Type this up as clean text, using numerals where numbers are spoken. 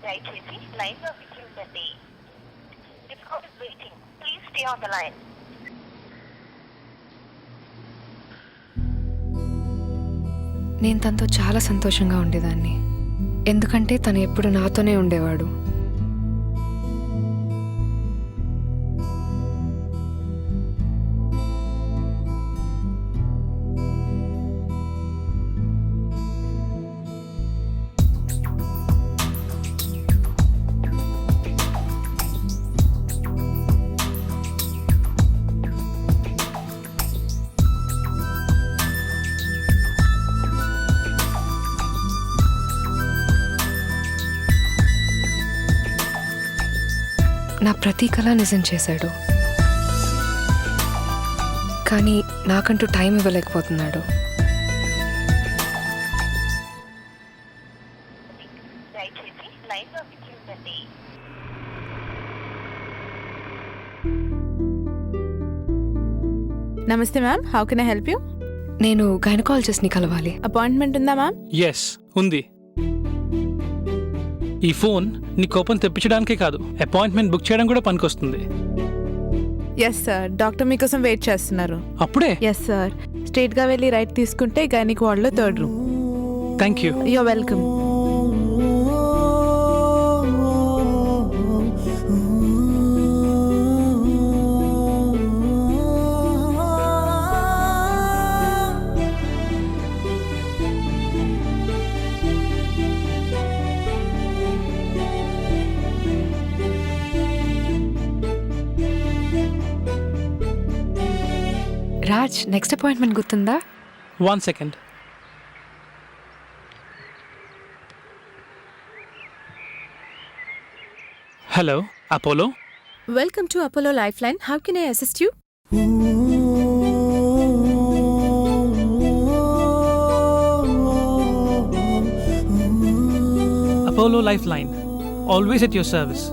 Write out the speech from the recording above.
దయచేసి లైన్ లో వేచి ఉండండి. This call is waiting. Please stay on the line. నేను తనతో చాలా సంతోషంగా ఉండేదాన్ని, ఎందుకంటే తను ఎప్పుడు నాతోనే ఉండేవాడు. నా ప్రతి కళ నిజం చేశాడు, కానీ నాకంటూ టైం ఇవ్వలేకపోతున్నాడు. దయచేసి లైన్ లో వేచి ఉండండి. నమస్తే ma'am, how can I help you? నేను గైనకాలజిస్ట్ని కలవాలి. అపాయింట్మెంట్ ఉందా మ్యామ్? ఎస్ ఉంది. ఈ ఫోన్ నీ కోపం తెప్పించడానికే కాదు, అపాయింట్మెంట్ బుక్ చేయడం కూడా పనికొస్తుంది. ఎస్ సార్, డాక్టర్ మీకోసం వెయిట్ చేస్తున్నారు. అప్పుడే? ఎస్ సార్, స్ట్రైట్గా వెళ్ళి రైట్ తీసుకుంటే గైనిక్ వార్డ్లో 3rd room. Thank you. Your welcome. Raj, next appointment గుర్తుందా? 1 second. Hello, Apollo. Welcome to Apollo Lifeline. How can I assist you? Apollo Lifeline, always at your service.